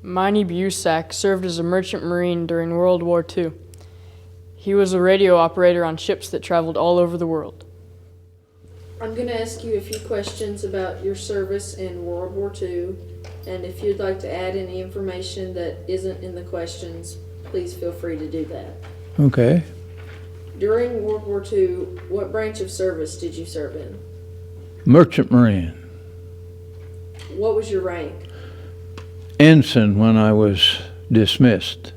Myndret Busack served as a merchant marine during World War II. He was a radio operator on ships that traveled all over the world. I'm going to ask you a few questions about your service in World War II, and if you'd like to add any information that isn't in the questions, please feel free to do that. Okay. During World War II, what branch of service did you serve in? Merchant Marine. What was your rank? Ensign when I was dismissed.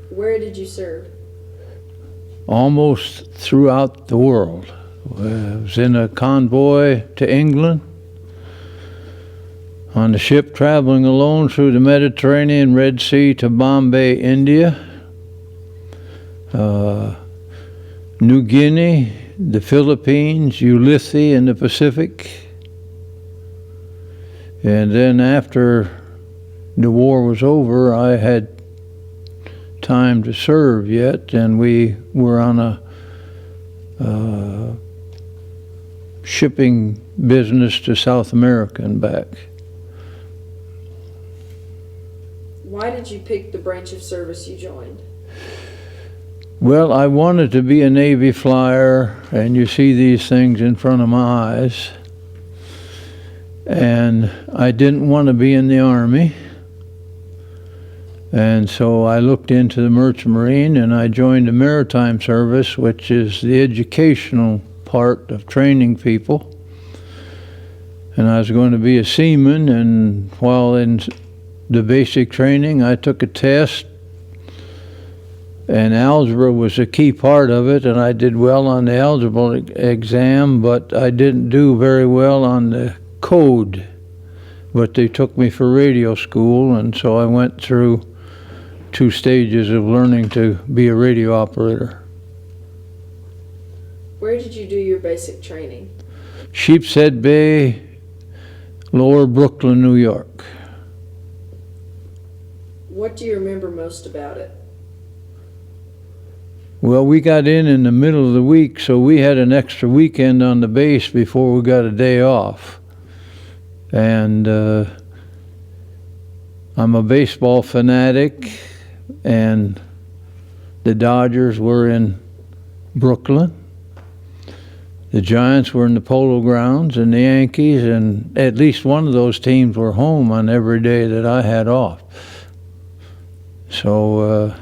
Where did you serve? Almost throughout the world. I was in a convoy to England, on the ship traveling alone through the Mediterranean, Red Sea to Bombay, India, New Guinea, the Philippines, Ulithi in the Pacific. And then after the war was over, I had time to serve yet, and we were on a shipping business to South America and back. Why did you pick the branch of service you joined? Well, I wanted to be a Navy flyer, and you see these things in front of my eyes. And I didn't want to be in the Army. And so I looked into the Merchant Marine, and I joined the Maritime Service, which is the educational part of training people. And I was going to be a seaman, and while in the basic training, I took a test, and algebra was a key part of it, and I did well on the algebra exam, but I didn't do very well on the code. But they took me for radio school, and so I went through 2 stages of learning to be a radio operator. Where did you do your basic training? Sheepshead Bay, Lower Brooklyn, New York. What do you remember most about it? Well, we got in the middle of the week, so we had an extra weekend on the base before we got a day off. And I'm a baseball fanatic, and the Dodgers were in Brooklyn. The Giants were in the Polo Grounds, and the Yankees, and at least one of those teams were home on every day that I had off. So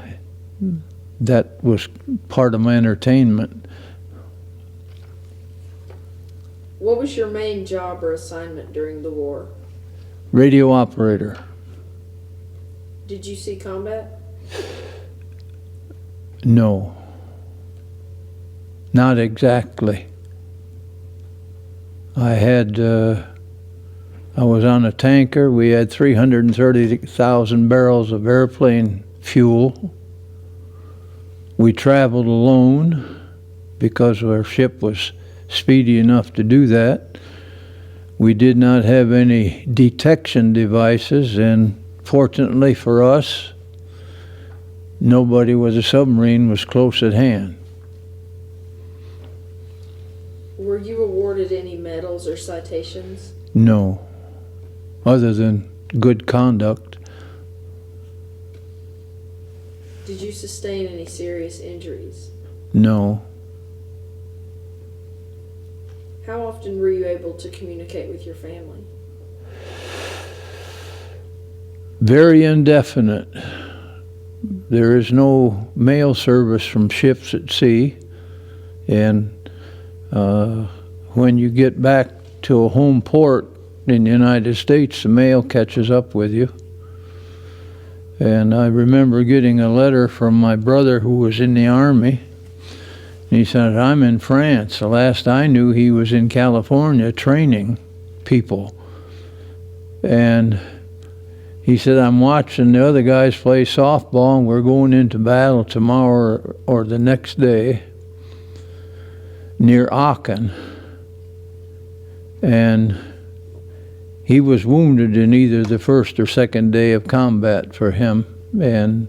that was part of my entertainment. What was your main job or assignment during the war? Radio operator. Did you see combat? No. Not exactly. I was on a tanker. We had 330,000 barrels of airplane fuel. We traveled alone because our ship was speedy enough to do that. We did not have any detection devices, and fortunately for us, nobody with a submarine was close at hand. Were you awarded any medals or citations? No, other than good conduct. Did you sustain any serious injuries? No. How often were you able to communicate with your family? Very indefinite. There is no mail service from ships at sea, and when you get back to a home port in the United States, the mail catches up with you. And I remember getting a letter from my brother who was in the Army. He said, I'm in France. The last I knew, he was in California training people. And he said, I'm watching the other guys play softball, and we're going into battle tomorrow or the next day near Aachen. And he was wounded in either the first or second day of combat for him. And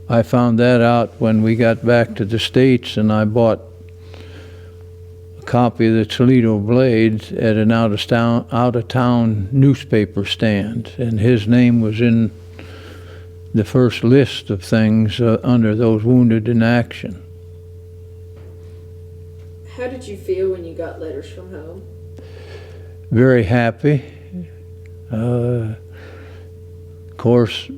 I found that out when we got back to the States, and I bought a copy of the Toledo Blade at an out-of-town newspaper stand, and his name was in the first list of things under those wounded in action. How did you feel when you got letters from home? Very happy. Of course,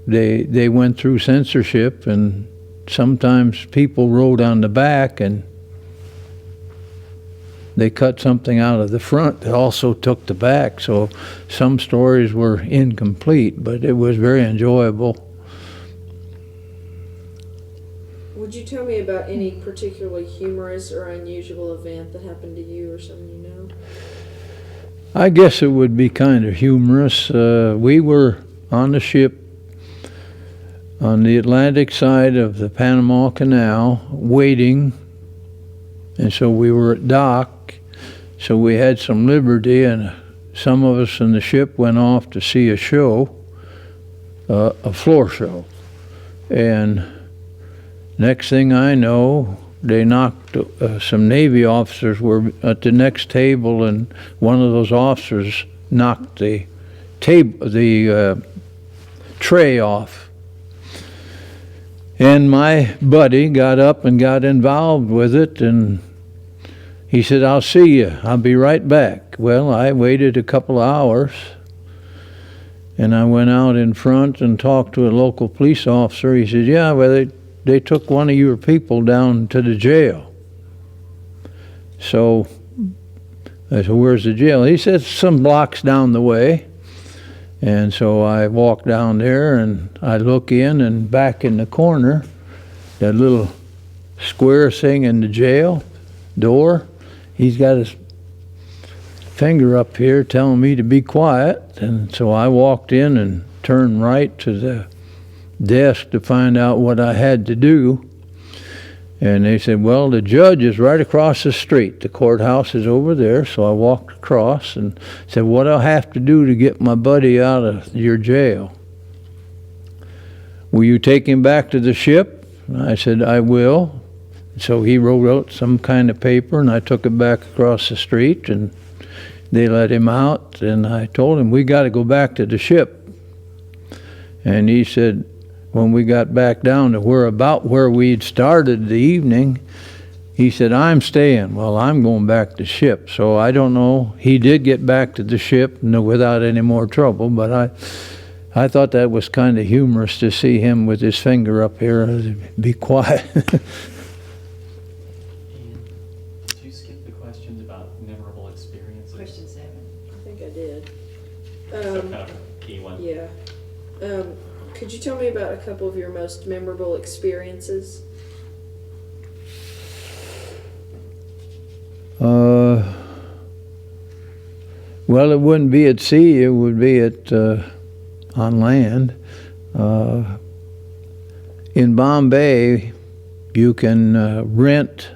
they went through censorship, and sometimes people wrote on the back and they cut something out of the front that also took the back, so some stories were incomplete, but it was very enjoyable. Would you tell me about any particularly humorous or unusual event that happened to you or someone you know? I guess it would be kind of humorous. We were on the ship on the Atlantic side of the Panama Canal waiting, and so we were at dock, so we had some liberty, and some of us in the ship went off to see a show, a floor show. And next thing I know, they knocked, some Navy officers were at the next table, and one of those officers knocked the tray off. And my buddy got up and got involved with it, and he said, "I'll see you. I'll be right back." Well, I waited a couple of hours, and I went out in front and talked to a local police officer. He said, "Yeah, well, they took one of your people down to the jail." So I said, "Where's the jail?" He said, "Some blocks down the way." And so I walk down there, and I look in, and back in the corner, that little square thing in the jail door, he's got his finger up here telling me to be quiet. And so I walked in and turned right to the desk to find out what I had to do. And they said, "Well, the judge is right across the street. The courthouse is over there." So I walked across and said, "What do I have to do to get my buddy out of your jail?" "Will you take him back to the ship?" And I said, "I will." So he wrote out some kind of paper, and I took it back across the street, and they let him out. And I told him, "We got to go back to the ship." And he said, when we got back down to where we'd started the evening, he said, "I'm staying." Well, I'm going back to ship. So I don't know. He did get back to the ship without any more trouble, but I thought that was kind of humorous to see him with his finger up here. Be quiet. Did you skip the questions about memorable experiences? Question 7. I think I did. So kind of a key one. Yeah. Could you tell me about a couple of your most memorable experiences? Well, it wouldn't be at sea. It would be at on land. In Bombay, you can rent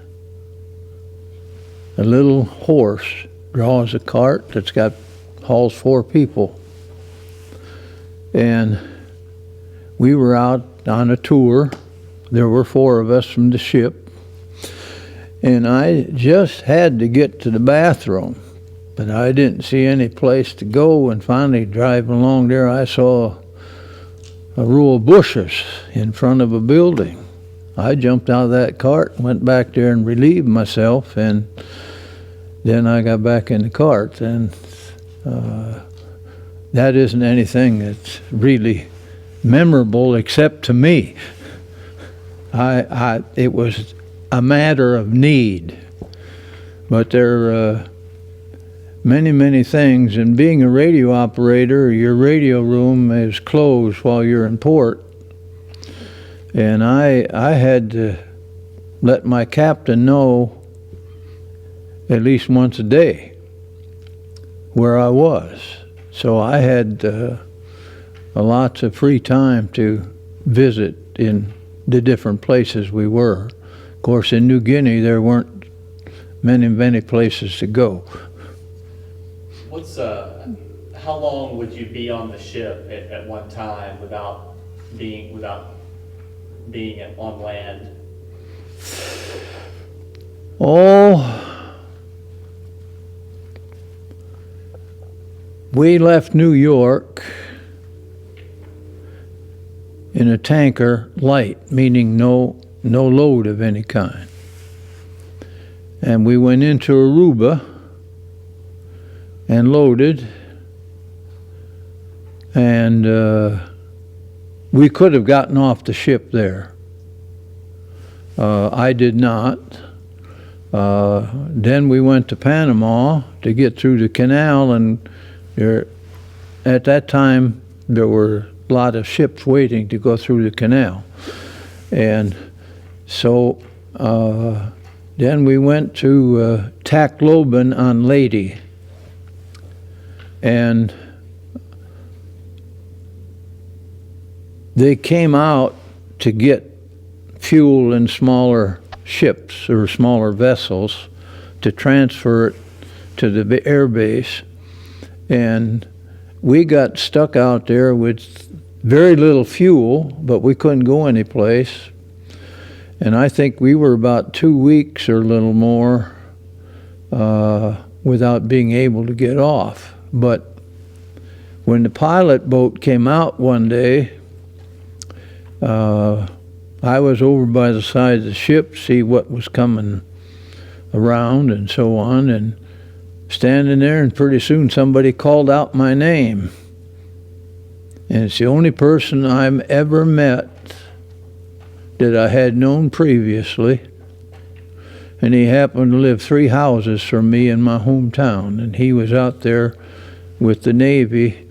a little horse, draws a cart that's got hauls 4 people, and we were out on a tour. There were 4 of us from the ship, and I just had to get to the bathroom, but I didn't see any place to go. And finally, driving along there, I saw a row of bushes in front of a building. I jumped out of that cart and went back there and relieved myself, and then I got back in the cart. And that isn't anything that's really memorable except to me. It was a matter of need. But there are many things, and being a radio operator, your radio room is closed while you're in port, and I had to let my captain know at least once a day where I was. So I had lots of free time to visit in the different places we were. Of course, in New Guinea, there weren't many places to go. How long would you be on the ship at one time without being on land? Oh, we left New York in a tanker light, meaning no load of any kind. And we went into Aruba and loaded, and we could have gotten off the ship there. I did not. Then we went to Panama to get through the canal, and at that time there were a lot of ships waiting to go through the canal. And so then we went to Tacloban on Leyte, and they came out to get fuel in smaller ships or smaller vessels to transfer it to the air base. And we got stuck out there with very little fuel, but we couldn't go anyplace. And I think we were about 2 weeks or a little more without being able to get off. But when the pilot boat came out one day, I was over by the side of the ship to see what was coming around and so on, and standing there, and pretty soon somebody called out my name. And it's the only person I've ever met that I had known previously, and he happened to live 3 houses from me in my hometown, and he was out there with the Navy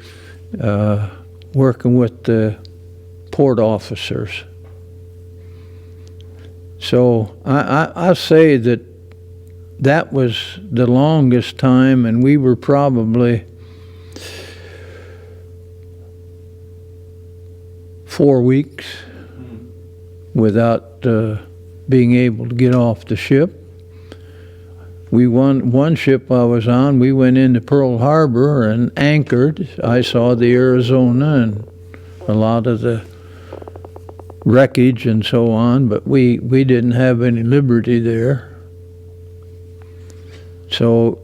working with the port officers. So I say that was the longest time, and we were probably 4 weeks without being able to get off the ship. One ship I was on, we went into Pearl Harbor and anchored. I saw the Arizona and a lot of the wreckage and so on, but we didn't have any liberty there. So,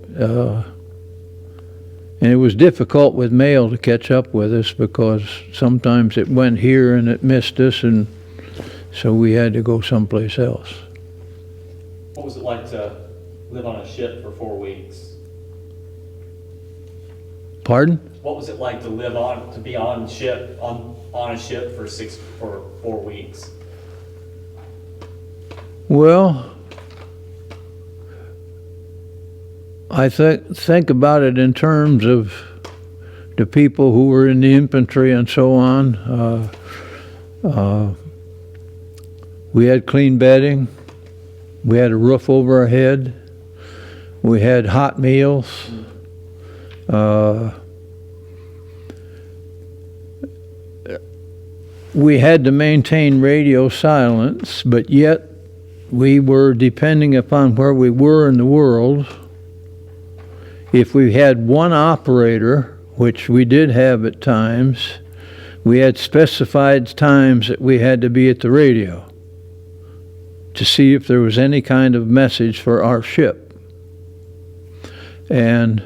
and it was difficult with mail to catch up with us, because sometimes it went here and it missed us, and so we had to go someplace else. What was it like to live on a ship for 4 weeks? Pardon? What was it like to be on a ship for 4 weeks? Well, I think about it in terms of the people who were in the infantry and so on. We had clean bedding. We had a roof over our head. We had hot meals. We had to maintain radio silence, but yet we were depending upon where we were in the world. If we had one operator, which we did have at times, we had specified times that we had to be at the radio to see if there was any kind of message for our ship. And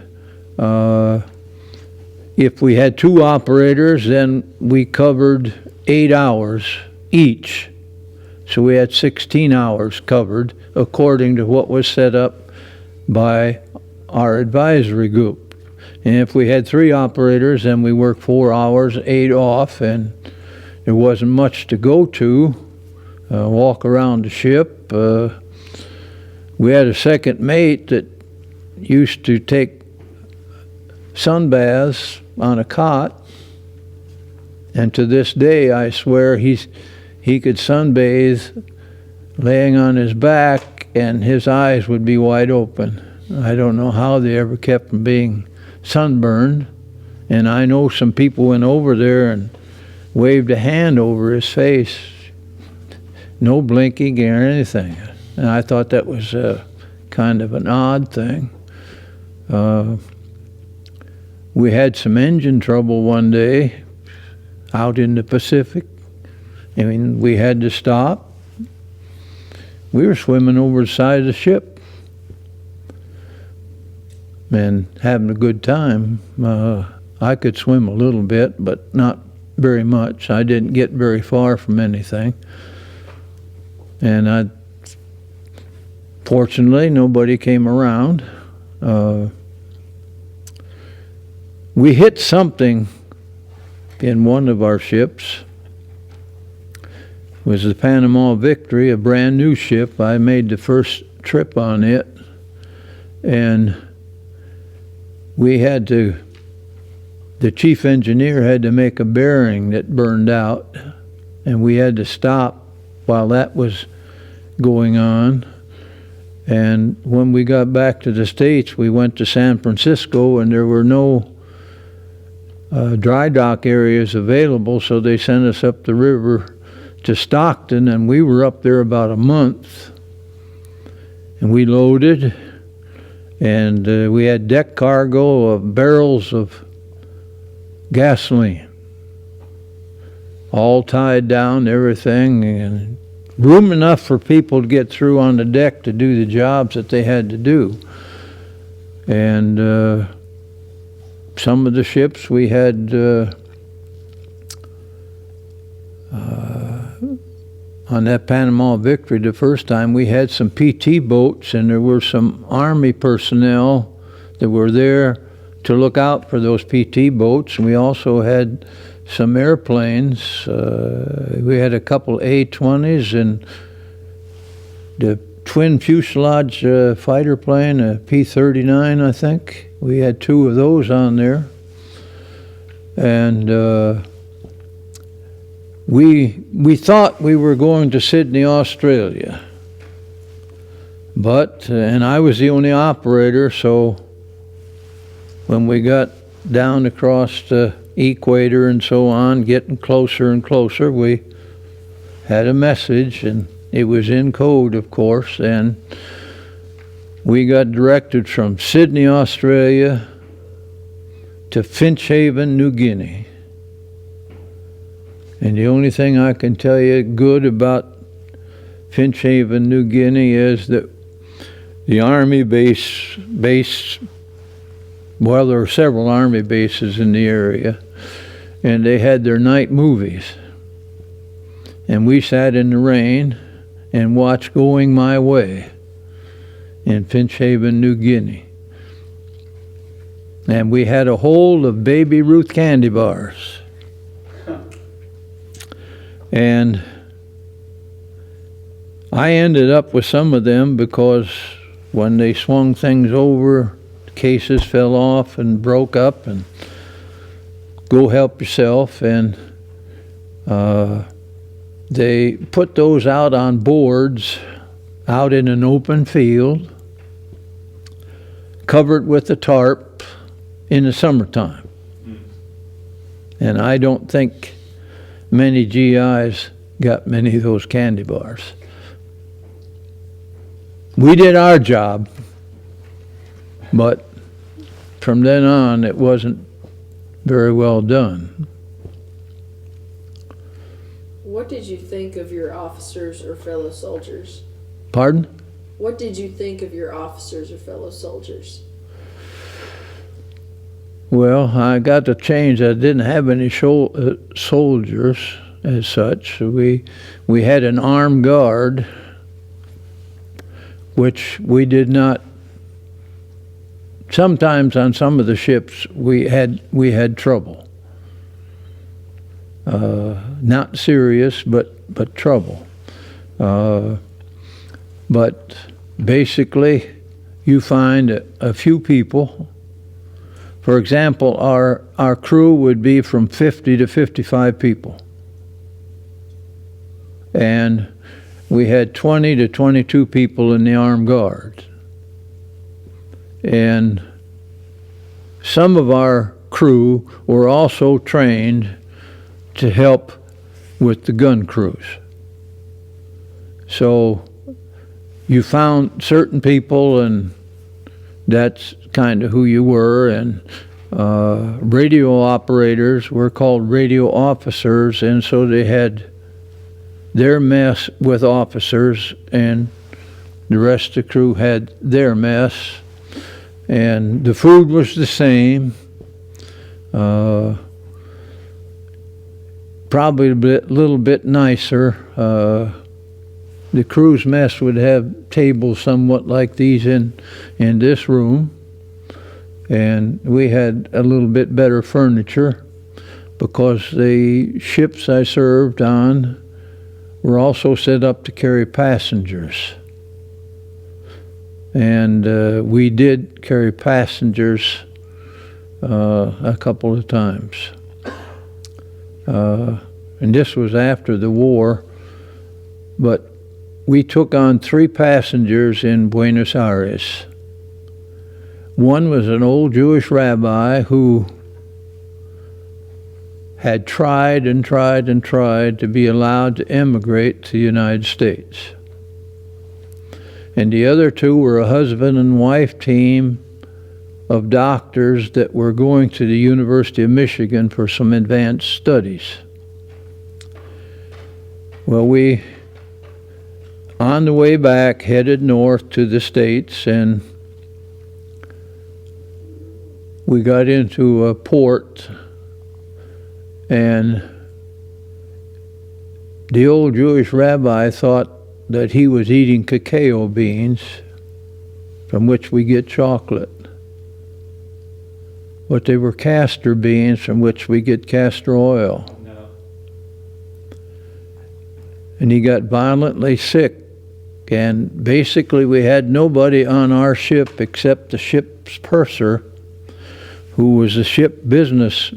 if we had 2 operators, then we covered 8 hours each. So we had 16 hours covered according to what was set up by our advisory group. And if we had 3 operators, then we worked 4 hours, 8 off, and there wasn't much to go to, walk around the ship. We had a second mate that used to take sunbaths on a cot, and to this day I swear he could sunbathe laying on his back and his eyes would be wide open. I don't know how they ever kept from being sunburned, and I know some people went over there and waved a hand over his face, no blinking or anything, and I thought that was kind of an odd thing. We had some engine trouble one day out in the Pacific. I mean, we had to stop. We were swimming over the side of the ship and having a good time. I could swim a little bit, but not very much. I didn't get very far from anything. And fortunately, nobody came around. We hit something in one of our ships. It was the Panama Victory, a brand new ship. I made the first trip on it, and the chief engineer had to make a bearing that burned out, and we had to stop while that was going on. And when we got back to the States, we went to San Francisco, and there were no dry dock areas available, so they sent us up the river to Stockton, and we were up there about a month. And we loaded, and we had deck cargo of barrels of gasoline, all tied down, everything, and room enough for people to get through on the deck to do the jobs that they had to do. And some of the ships we had on that Panama Victory the first time, we had some PT boats, and there were some Army personnel that were there to look out for those PT boats. And we also had some airplanes. We had a couple A-20s and the twin fuselage fighter plane, a P-39, I think. We had 2 of those on there. And we thought we were going to Sydney, Australia. But, and I was the only operator, so when we got down across the equator and so on, getting closer and closer, we had a message, and it was in code, of course, and we got directed from Sydney, Australia to Finchhaven, New Guinea. And the only thing I can tell you good about Finchhaven, New Guinea is that the Army base, well, there were several Army bases in the area, and they had their night movies. And we sat in the rain and watched Going My Way in Finchhaven, New Guinea. And we had a hold of Baby Ruth candy bars. And I ended up with some of them because when they swung things over, cases fell off and broke up, and go help yourself. And they put those out on boards out in an open field, covered with a tarp in the summertime. And I don't think many GIs got many of those candy bars. We did our job, but from then on it wasn't very well done. What did you think of your officers or fellow soldiers? Pardon? What did you think of your officers or fellow soldiers? Well, I got to change. I didn't have any soldiers as such. We had an armed guard, which we did not. Sometimes on some of the ships we had trouble. Not serious, but trouble. But basically, you find a few people. For example, our crew would be from 50 to 55 people. And we had 20 to 22 people in the armed guard. And some of our crew were also trained to help with the gun crews. So you found certain people, and that's kind of who you were. And radio operators were called radio officers, and so they had their mess with officers, and the rest of the crew had their mess. And the food was the same. Probably a little bit nicer. The crew's mess would have tables somewhat like these in this room, and we had a little bit better furniture because the ships I served on were also set up to carry passengers. And we did carry passengers a couple of times. And this was after the war, but we took on 3 passengers in Buenos Aires. One was an old Jewish rabbi who had tried and tried and tried to be allowed to emigrate to the United States. And the other 2 were a husband and wife team of doctors that were going to the University of Michigan for some advanced studies. Well, we, on the way back, headed north to the States, and we got into a port, and the old Jewish rabbi thought that he was eating cacao beans from which we get chocolate. But they were castor beans from which we get castor oil. No. And he got violently sick. And basically we had nobody on our ship except the ship's purser, who was a ship business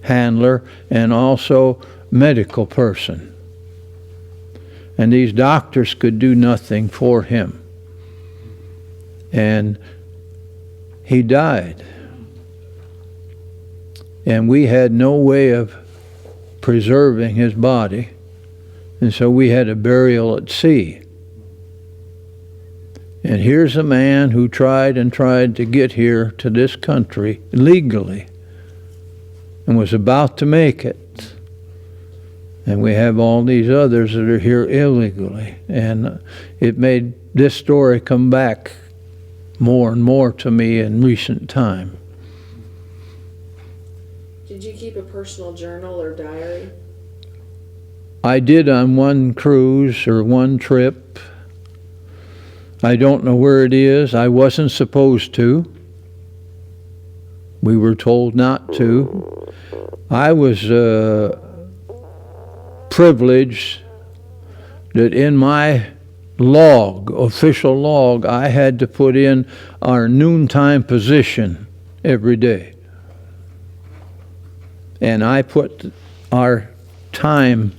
handler and also medical person. And these doctors could do nothing for him. And he died. And we had no way of preserving his body. And so we had a burial at sea. And here's a man who tried and tried to get here to this country legally and was about to make it. And we have all these others that are here illegally. And it made this story come back more and more to me in recent time. Did you keep a personal journal or diary? I did on one cruise or one trip. I don't know where it is. I wasn't supposed to. We were told not to. I was privileged that in my log, official log, I had to put in our noontime position every day. And I put our time,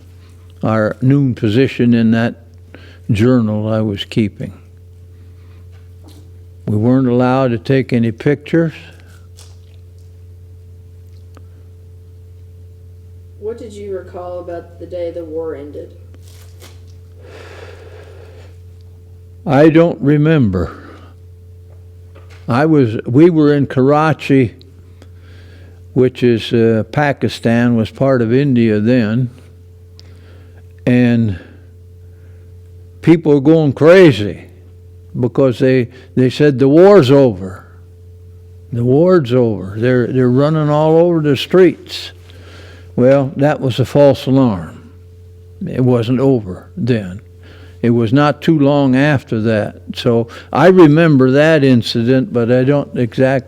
our noon position in that journal I was keeping. We weren't allowed to take any pictures. What did you recall about the day the war ended? I don't remember. We were in Karachi, which is Pakistan, was part of India then, and people were going crazy because they said the war's over. The war's over. They're running all over the streets. Well, that was a false alarm. It wasn't over then. It was not too long after that. So I remember that incident, but I don't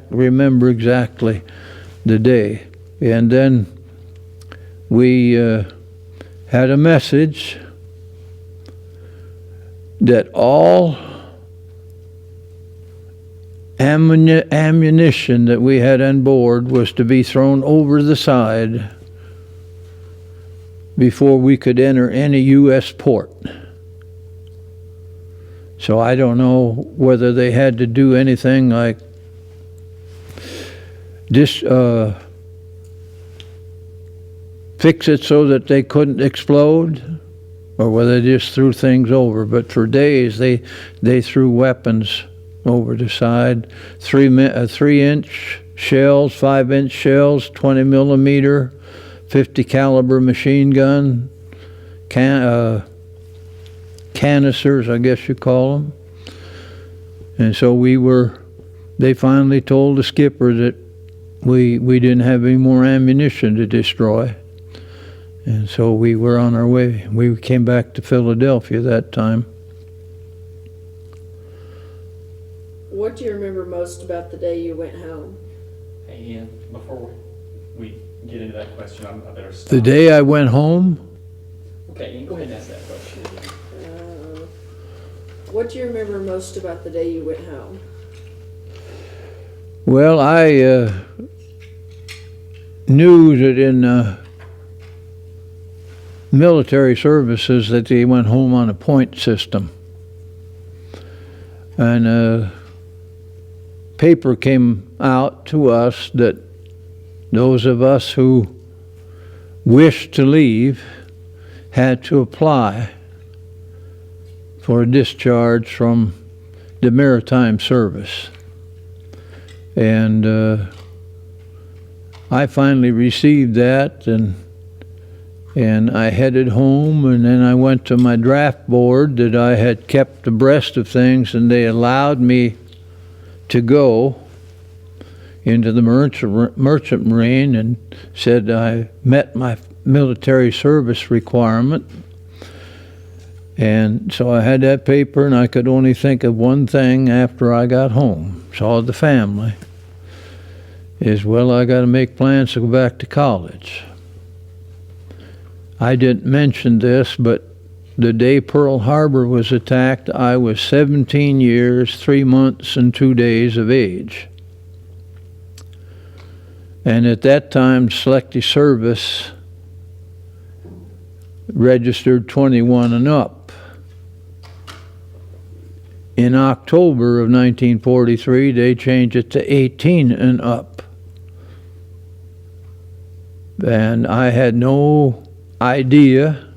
remember exactly the day. And then we had a message that all ammunition that we had on board was to be thrown over the side before we could enter any U.S. port. So I don't know whether they had to do anything like this, fix it so that they couldn't explode, or whether they just threw things over. But for days they threw weapons over the side, 3-inch shells, 5-inch shells, 20 millimeter, 50 caliber machine gun, canisters, I guess you call them. And so they finally told the skipper that we didn't have any more ammunition to destroy. And so we were on our way. We came back to Philadelphia that time. What do you remember most about the day you went home? Hey, Ian, before we get into that question, I better stop. The day I went home, Okay, Ian, go ahead and ask that question. What do you remember most about the day you went home? well, I knew that in military services that they went home on a point system. And a paper came out to us that those of us who wished to leave had to apply for a discharge from the maritime service. And I finally received that, and I headed home, and then I went to my draft board that I had kept abreast of things, and they allowed me to go into the merchant marine and said I met my military service requirement. And so I had that paper, and I could only think of one thing after I got home, saw the family, is, well, I got to make plans to go back to college. I didn't mention this, but the day Pearl Harbor was attacked, I was 17 years, 3 months, and 2 days of age. And at that time, selective service registered 21 and up. In October of 1943, they changed it to 18 and up. And I had no idea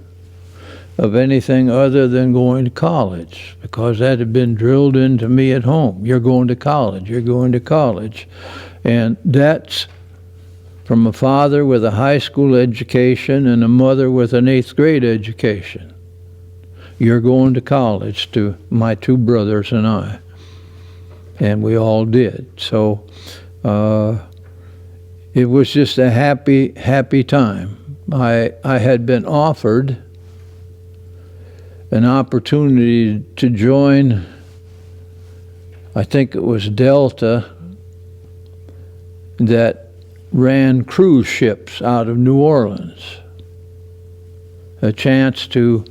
of anything other than going to college, because that had been drilled into me at home. You're going to college, you're going to college. And that's from a father with a high school education and a mother with an 8th grade education. You're going to college, to my 2 brothers and I. And we all did. So it was just a happy, happy time. I had been offered an opportunity to join, I think it was Delta, that ran cruise ships out of New Orleans. A chance to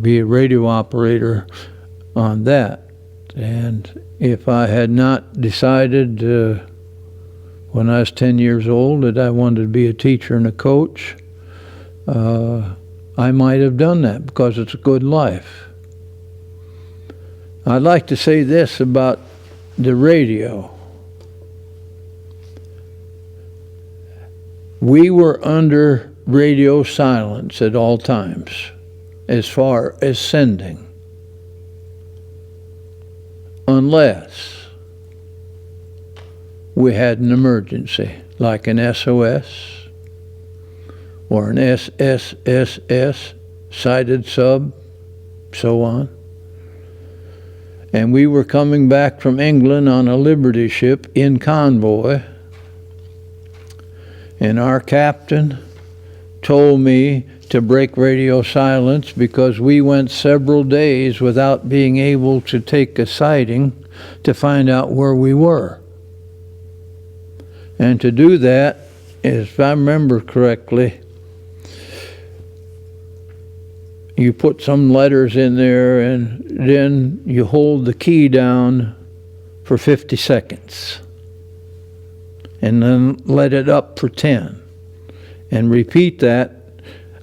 be a radio operator on that. And if I had not decided when I was 10 years old that I wanted to be a teacher and a coach, I might have done that, because it's a good life. I'd like to say this about the radio. We were under radio silence at all times as far as sending, unless we had an emergency, like an SOS or an SSSS, sighted sub, so on. And we were coming back from England on a Liberty ship in convoy, and our captain told me to break radio silence because we went several days without being able to take a sighting to find out where we were. And to do that, if I remember correctly, you put some letters in there, and then you hold the key down for 50 seconds. And then let it up for 10. And repeat that,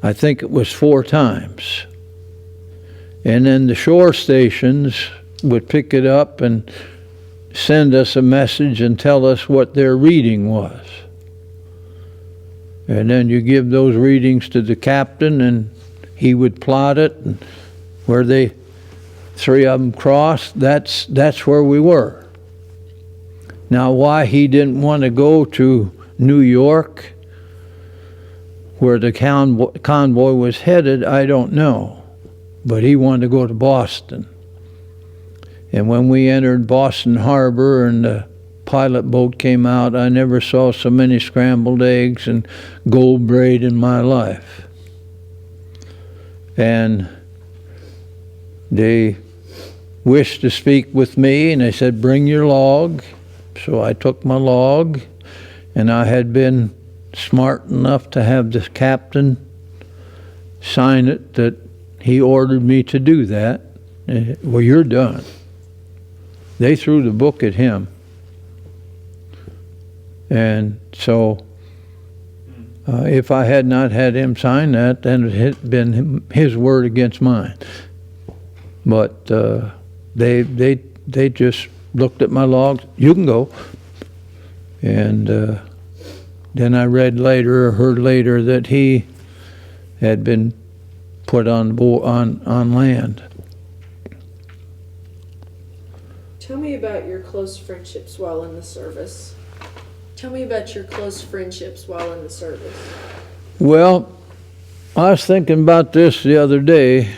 I think it was 4 times. And then the shore stations would pick it up and send us a message and tell us what their reading was. And then you give those readings to the captain, and he would plot it, and where they 3 of them crossed, that's where we were. Now, why he didn't want to go to New York, where the convoy was headed, I don't know. But he wanted to go to Boston. And when we entered Boston Harbor and the pilot boat came out, I never saw so many scrambled eggs and gold braid in my life. And they wished to speak with me, and they said, bring your log. So I took my log, and I had been smart enough to have the captain sign it that he ordered me to do that. Well, you're done. They threw the book at him. And so if I had not had him sign that, then it had been his word against mine. But they just looked at my logs. You can go. And then I read later, or heard later, that he had been put on land. Tell me about your close friendships while in the service. Tell me about your close friendships while in the service. Well, I was thinking about this the other day.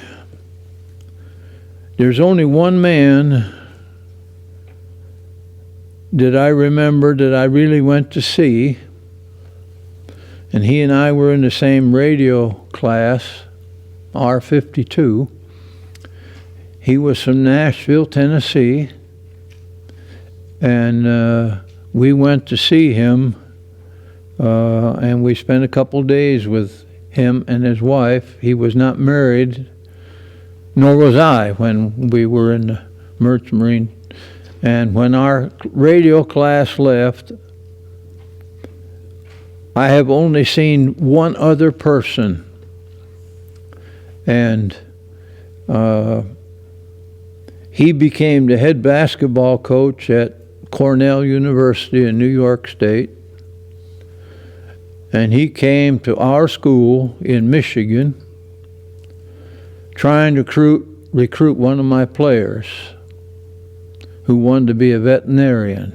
There's only one man that I remember that I really went to see, and he and I were in the same radio class, R52. He was from Nashville, Tennessee, and we went to see him, and we spent a couple days with him and his wife. He was not married, nor was I when we were in the Merchant Marine. And when our radio class left, I have only seen one other person, and he became the head basketball coach at Cornell University in New York State, and he came to our school in Michigan trying to recruit one of my players who wanted to be a veterinarian.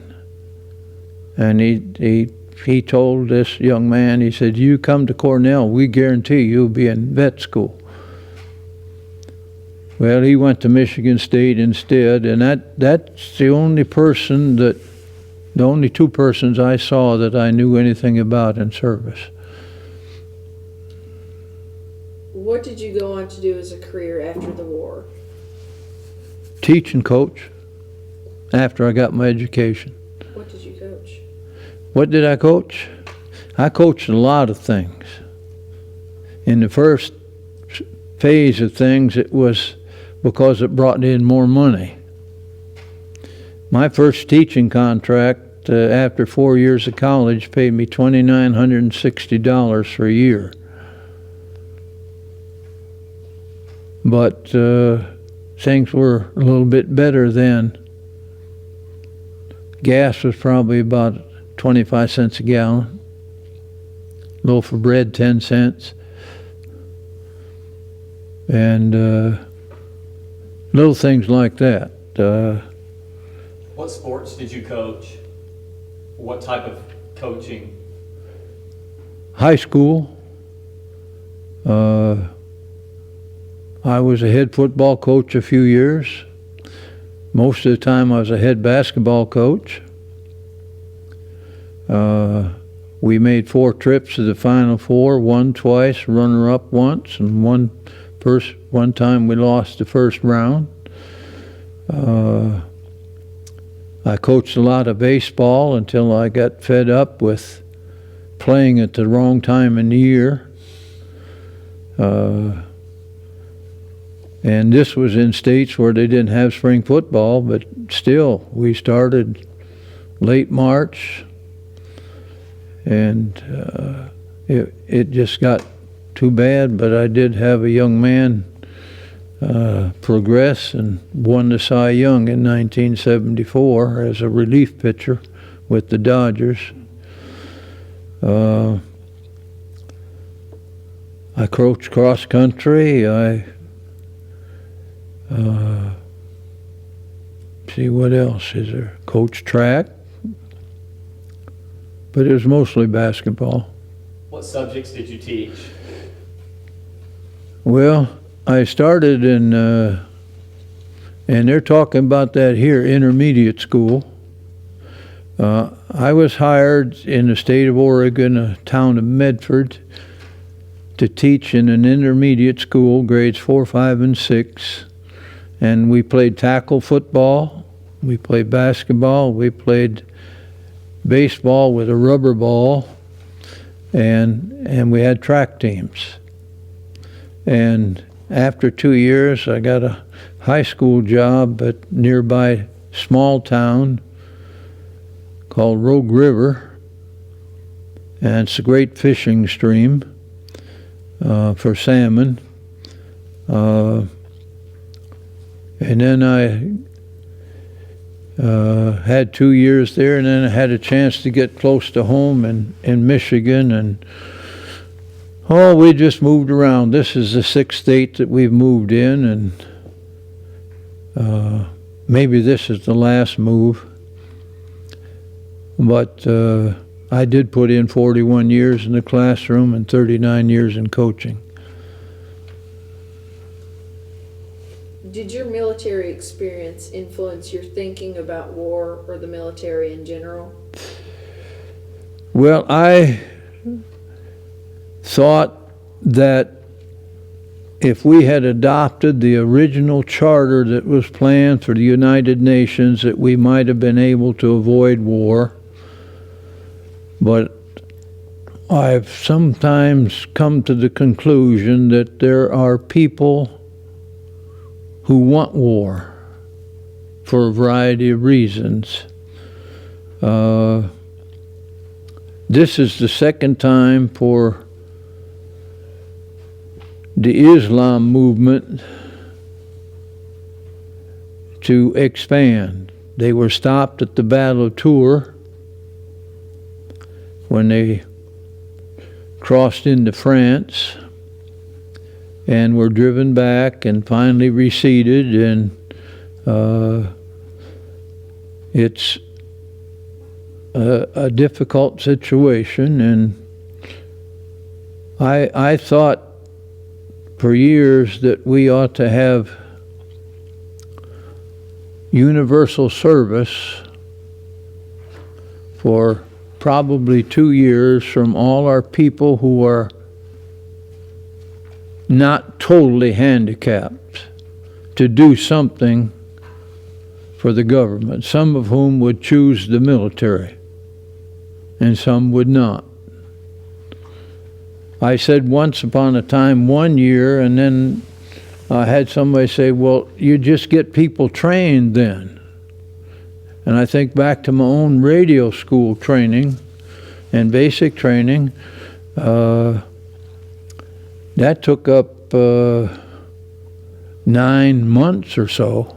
And he told this young man, he said, you come to Cornell, we guarantee you'll be in vet school. Well, he went to Michigan State instead, and that's the only two persons I saw that I knew anything about in service. What did you go on to do as a career after the war? Teach and coach after I got my education. What did you coach? What did I coach? I coached a lot of things. In the first phase of things, it was because it brought in more money. My first teaching contract after 4 years of college paid me $2,960 for a year. But things were a little bit better then. Gas was probably about 25 cents a gallon. Loaf of bread, 10 cents. And little things like that. What sports did you coach? What type of coaching? High school. I was a head football coach a few years. Most of the time I was a head basketball coach. We made 4 trips to the Final Four, won twice, runner-up once, and one time we lost the first round. I coached a lot of baseball until I got fed up with playing at the wrong time in the year. And this was in states where they didn't have spring football, but still, we started late March, and it just got too bad, but I did have a young man progress and won the Cy Young in 1974 as a relief pitcher with the Dodgers. I coached cross country. See, what else is there? Coach track, but it was mostly basketball. What subjects did you teach? Well, I started in, and they're talking about that here, intermediate school. I was hired in the state of Oregon, a town of Medford, to teach in an intermediate school, grades 4, 5, and 6. And we played tackle football, we played basketball, we played baseball with a rubber ball, and we had track teams. And after 2 years, I got a high school job at nearby small town called Rogue River, and it's a great fishing stream for salmon. And then I had 2 years there, and then I had a chance to get close to home in Michigan, and we just moved around. This is the 6th state that we've moved in, and maybe this is the last move. But I did put in 41 years in the classroom and 39 years in coaching. Did your military experience influence your thinking about war or the military in general? Well, I thought that if we had adopted the original charter that was planned for the United Nations, that we might have been able to avoid war. But I've sometimes come to the conclusion that there are people who want war for a variety of reasons. This is the second time for the Islam movement to expand. They were stopped at the Battle of Tours when they crossed into France and were driven back and finally receded, and it's a difficult situation. And I thought for years that we ought to have universal service for probably 2 years from all our people who are not totally handicapped, to do something for the government, some of whom would choose the military and some would not. I said once upon a time 1 year, and then I had somebody say, well, you just get people trained then. And I think back to my own radio school training and basic training. That took up 9 months or so.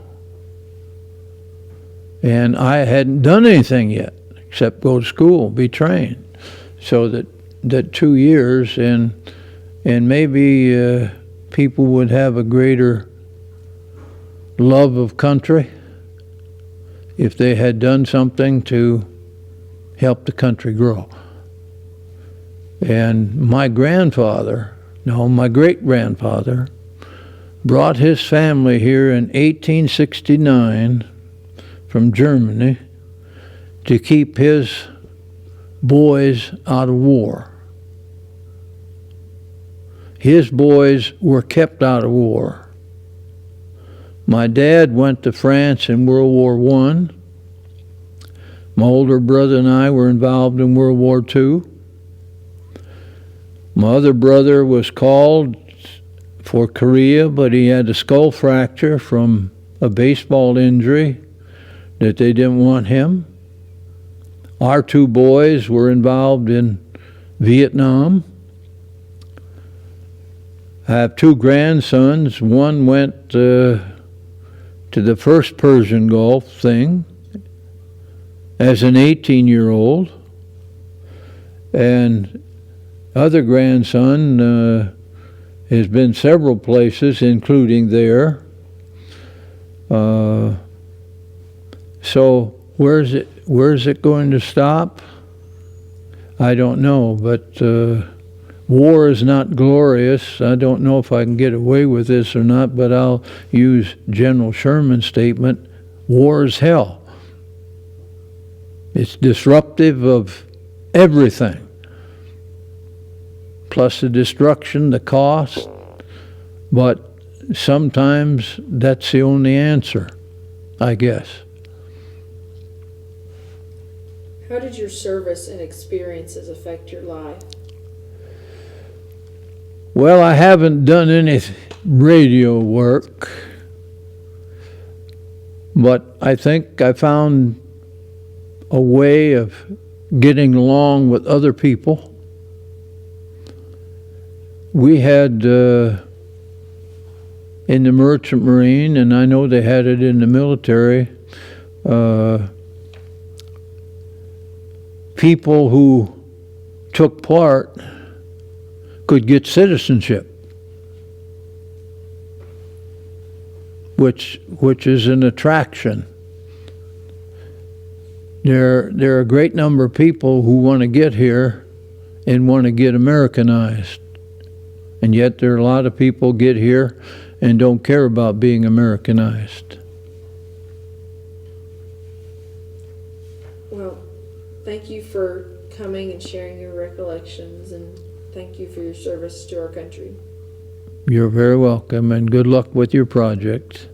And I hadn't done anything yet except go to school, be trained. So that 2 years, and maybe people would have a greater love of country if they had done something to help the country grow. And my great-grandfather brought his family here in 1869 from Germany to keep his boys out of war. His boys were kept out of war. My dad went to France in World War I. My older brother and I were involved in World War II. My other brother was called for Korea, but he had a skull fracture from a baseball injury that they didn't want him. Our 2 boys were involved in Vietnam. I have 2 grandsons. One went to the first Persian Gulf thing as an 18-year-old, and other grandson has been several places, including there. So where is it going to stop? I don't know, but war is not glorious. I don't know if I can get away with this or not, but I'll use General Sherman's statement: war is hell. It's disruptive of everything. Plus the destruction, the cost, but sometimes that's the only answer, I guess. How did your service and experiences affect your life? Well, I haven't done any radio work, but I think I found a way of getting along with other people. We had in the Merchant Marine, and I know they had it in the military, people who took part could get citizenship, which is an attraction. There are a great number of people who want to get here and want to get Americanized. And yet there are a lot of people get here and don't care about being Americanized. Well, thank you for coming and sharing your recollections, and thank you for your service to our country. You're very welcome, and good luck with your project.